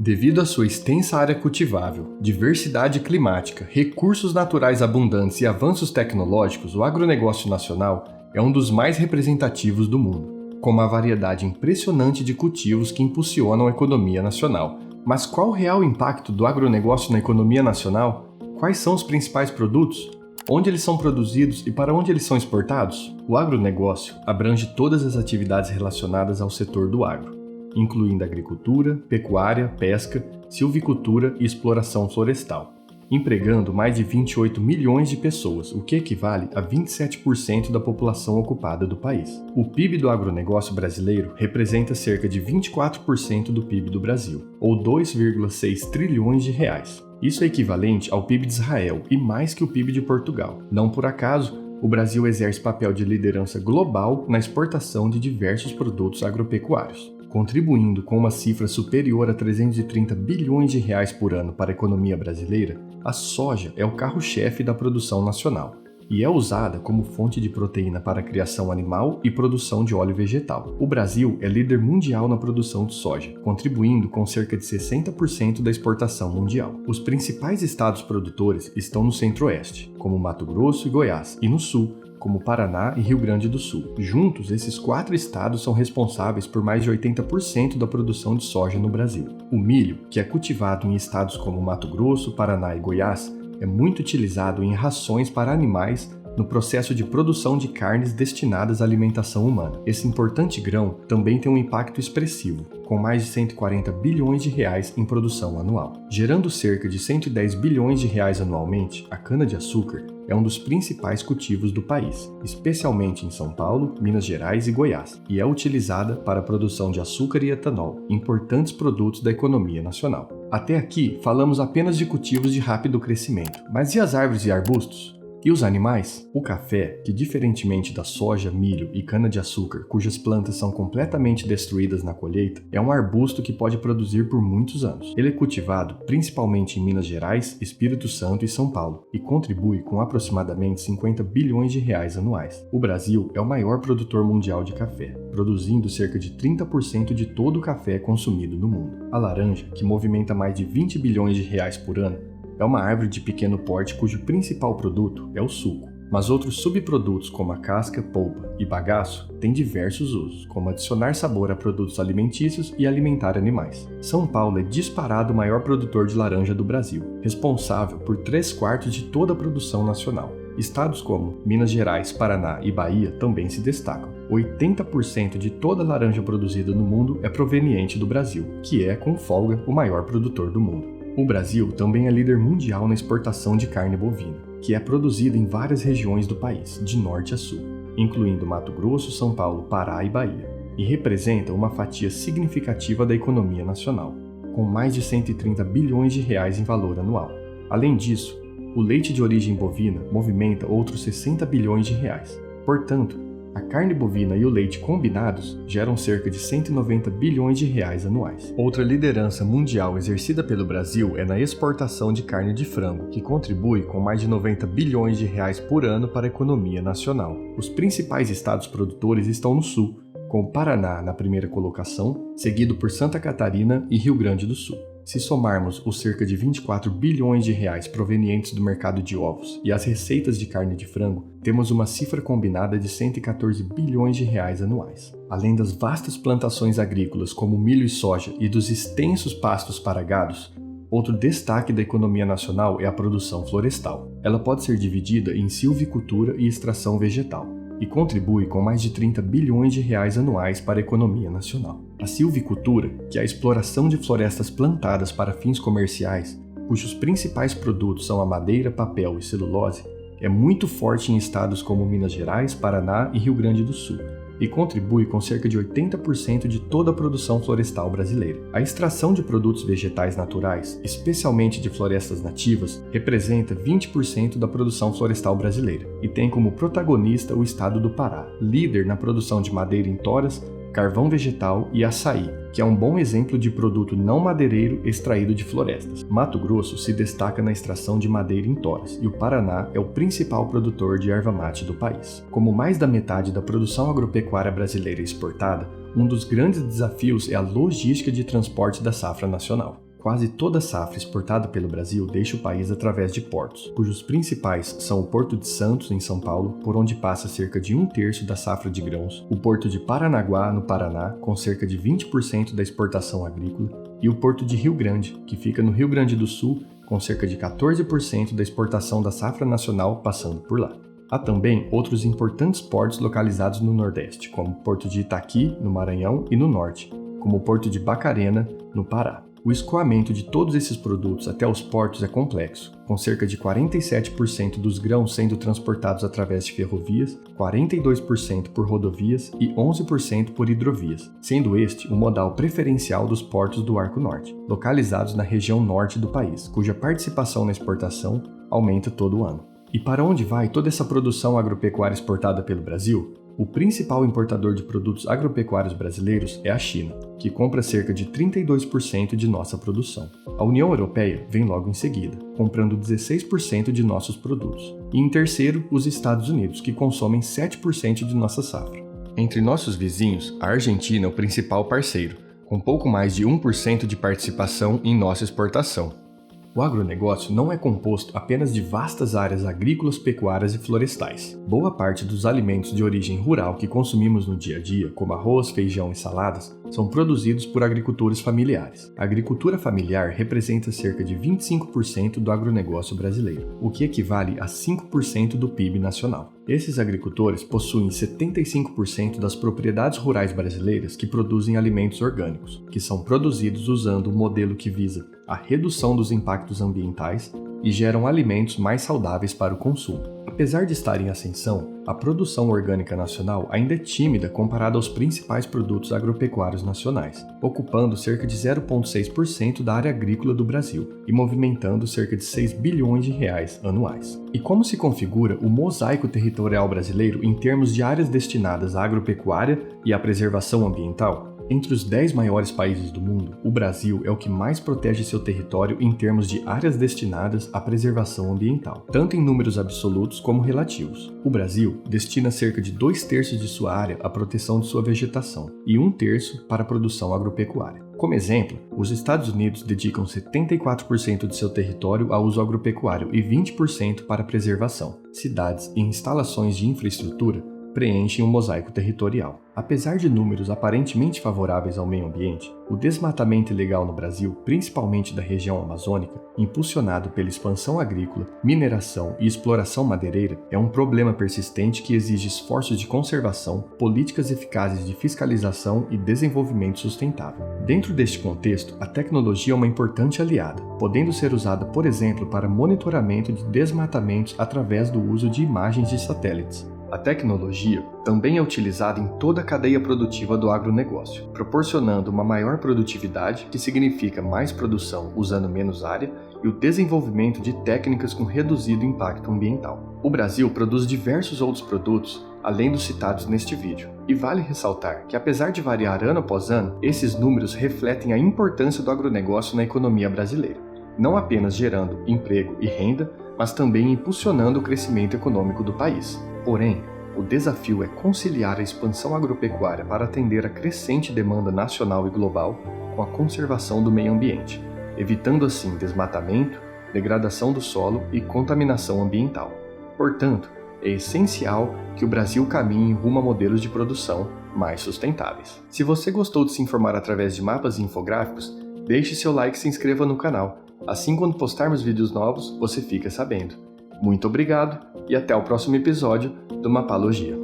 Devido à sua extensa área cultivável, diversidade climática, recursos naturais abundantes e avanços tecnológicos, o agronegócio nacional é um dos mais representativos do mundo, com uma variedade impressionante de cultivos que impulsionam a economia nacional. Mas qual o real impacto do agronegócio na economia nacional? Quais são os principais produtos? Onde eles são produzidos e para onde eles são exportados? O agronegócio abrange todas as atividades relacionadas ao setor do agro, incluindo agricultura, pecuária, pesca, silvicultura e exploração florestal, empregando mais de 28 milhões de pessoas, o que equivale a 27% da população ocupada do país. O PIB do agronegócio brasileiro representa cerca de 24% do PIB do Brasil, ou 2,6 trilhões de reais. Isso é equivalente ao PIB de Israel e mais que o PIB de Portugal. Não por acaso, o Brasil exerce papel de liderança global na exportação de diversos produtos agropecuários, contribuindo com uma cifra superior a 330 bilhões de reais por ano para a economia brasileira. A soja é o carro-chefe da produção nacional e é usada como fonte de proteína para a criação animal e produção de óleo vegetal. O Brasil é líder mundial na produção de soja, contribuindo com cerca de 60% da exportação mundial. Os principais estados produtores estão no centro-oeste, como Mato Grosso e Goiás, e no sul, como Paraná e Rio Grande do Sul. Juntos, esses 4 estados são responsáveis por mais de 80% da produção de soja no Brasil. O milho, que é cultivado em estados como Mato Grosso, Paraná e Goiás, é muito utilizado em rações para animais no processo de produção de carnes destinadas à alimentação humana. Esse importante grão também tem um impacto expressivo, com mais de 140 bilhões de reais em produção anual. Gerando cerca de 110 bilhões de reais anualmente, a cana-de-açúcar é um dos principais cultivos do país, especialmente em São Paulo, Minas Gerais e Goiás, e é utilizada para a produção de açúcar e etanol, importantes produtos da economia nacional. Até aqui, falamos apenas de cultivos de rápido crescimento, mas e as árvores e arbustos? E os animais? O café, que diferentemente da soja, milho e cana-de-açúcar, cujas plantas são completamente destruídas na colheita, é um arbusto que pode produzir por muitos anos. Ele é cultivado principalmente em Minas Gerais, Espírito Santo e São Paulo, e contribui com aproximadamente 50 bilhões de reais anuais. O Brasil é o maior produtor mundial de café, produzindo cerca de 30% de todo o café consumido no mundo. A laranja, que movimenta mais de 20 bilhões de reais por ano, é uma árvore de pequeno porte cujo principal produto é o suco, mas outros subprodutos como a casca, polpa e bagaço têm diversos usos, como adicionar sabor a produtos alimentícios e alimentar animais. São Paulo é disparado o maior produtor de laranja do Brasil, responsável por 3/4 de toda a produção nacional. Estados como Minas Gerais, Paraná e Bahia também se destacam. 80% de toda a laranja produzida no mundo é proveniente do Brasil, que é, com folga, o maior produtor do mundo. O Brasil também é líder mundial na exportação de carne bovina, que é produzida em várias regiões do país, de norte a sul, incluindo Mato Grosso, São Paulo, Pará e Bahia, e representa uma fatia significativa da economia nacional, com mais de 130 bilhões de reais em valor anual. Além disso, o leite de origem bovina movimenta outros 60 bilhões de reais. Portanto, a carne bovina e o leite combinados geram cerca de 190 bilhões de reais anuais. Outra liderança mundial exercida pelo Brasil é na exportação de carne de frango, que contribui com mais de 90 bilhões de reais por ano para a economia nacional. Os principais estados produtores estão no sul, com o Paraná na primeira colocação, seguido por Santa Catarina e Rio Grande do Sul. Se somarmos os cerca de 24 bilhões de reais provenientes do mercado de ovos e as receitas de carne de frango, temos uma cifra combinada de 114 bilhões de reais anuais. Além das vastas plantações agrícolas como milho e soja e dos extensos pastos para gados, outro destaque da economia nacional é a produção florestal. Ela pode ser dividida em silvicultura e extração vegetal, e contribui com mais de 30 bilhões de reais anuais para a economia nacional. A silvicultura, que é a exploração de florestas plantadas para fins comerciais, cujos principais produtos são a madeira, papel e celulose, é muito forte em estados como Minas Gerais, Paraná e Rio Grande do Sul, e contribui com cerca de 80% de toda a produção florestal brasileira. A extração de produtos vegetais naturais, especialmente de florestas nativas, representa 20% da produção florestal brasileira e tem como protagonista o estado do Pará, líder na produção de madeira em toras, carvão vegetal e açaí, que é um bom exemplo de produto não madeireiro extraído de florestas. Mato Grosso se destaca na extração de madeira em toras e o Paraná é o principal produtor de erva mate do país. Como mais da metade da produção agropecuária brasileira é exportada, um dos grandes desafios é a logística de transporte da safra nacional. Quase toda safra exportada pelo Brasil deixa o país através de portos, cujos principais são o Porto de Santos, em São Paulo, por onde passa cerca de 1/3 da safra de grãos, o Porto de Paranaguá, no Paraná, com cerca de 20% da exportação agrícola, e o Porto de Rio Grande, que fica no Rio Grande do Sul, com cerca de 14% da exportação da safra nacional passando por lá. Há também outros importantes portos localizados no Nordeste, como o Porto de Itaqui, no Maranhão, e no Norte, como o Porto de Barcarena, no Pará. O escoamento de todos esses produtos até os portos é complexo, com cerca de 47% dos grãos sendo transportados através de ferrovias, 42% por rodovias e 11% por hidrovias, sendo este o modal preferencial dos portos do Arco Norte, localizados na região norte do país, cuja participação na exportação aumenta todo ano. E para onde vai toda essa produção agropecuária exportada pelo Brasil? O principal importador de produtos agropecuários brasileiros é a China, que compra cerca de 32% de nossa produção. A União Europeia vem logo em seguida, comprando 16% de nossos produtos. E em terceiro, os Estados Unidos, que consomem 7% de nossa safra. Entre nossos vizinhos, a Argentina é o principal parceiro, com pouco mais de 1% de participação em nossa exportação. O agronegócio não é composto apenas de vastas áreas agrícolas, pecuárias e florestais. Boa parte dos alimentos de origem rural que consumimos no dia a dia, como arroz, feijão e saladas, são produzidos por agricultores familiares. A agricultura familiar representa cerca de 25% do agronegócio brasileiro, o que equivale a 5% do PIB nacional. Esses agricultores possuem 75% das propriedades rurais brasileiras que produzem alimentos orgânicos, que são produzidos usando um modelo que visa a redução dos impactos ambientais e geram alimentos mais saudáveis para o consumo. Apesar de estar em ascensão, a produção orgânica nacional ainda é tímida comparada aos principais produtos agropecuários nacionais, ocupando cerca de 0,6% da área agrícola do Brasil e movimentando cerca de 6 bilhões de reais anuais. E como se configura o mosaico territorial brasileiro em termos de áreas destinadas à agropecuária e à preservação ambiental? Entre os 10 maiores países do mundo, o Brasil é o que mais protege seu território em termos de áreas destinadas à preservação ambiental, tanto em números absolutos como relativos. O Brasil destina cerca de 2/3 de sua área à proteção de sua vegetação e 1/3 para a produção agropecuária. Como exemplo, os Estados Unidos dedicam 74% de seu território a uso agropecuário e 20% para preservação. Cidades e instalações de infraestrutura preenchem um mosaico territorial. Apesar de números aparentemente favoráveis ao meio ambiente, o desmatamento ilegal no Brasil, principalmente da região amazônica, impulsionado pela expansão agrícola, mineração e exploração madeireira, é um problema persistente que exige esforços de conservação, políticas eficazes de fiscalização e desenvolvimento sustentável. Dentro deste contexto, a tecnologia é uma importante aliada, podendo ser usada, por exemplo, para monitoramento de desmatamentos através do uso de imagens de satélites. A tecnologia também é utilizada em toda a cadeia produtiva do agronegócio, proporcionando uma maior produtividade, que significa mais produção usando menos área, e o desenvolvimento de técnicas com reduzido impacto ambiental. O Brasil produz diversos outros produtos, além dos citados neste vídeo. E vale ressaltar que, apesar de variar ano após ano, esses números refletem a importância do agronegócio na economia brasileira, não apenas gerando emprego e renda, mas também impulsionando o crescimento econômico do país. Porém, o desafio é conciliar a expansão agropecuária para atender a crescente demanda nacional e global com a conservação do meio ambiente, evitando assim desmatamento, degradação do solo e contaminação ambiental. Portanto, é essencial que o Brasil caminhe rumo a modelos de produção mais sustentáveis. Se você gostou de se informar através de mapas e infográficos, deixe seu like e se inscreva no canal. Assim, quando postarmos vídeos novos, você fica sabendo. Muito obrigado e até o próximo episódio do Mapalogia.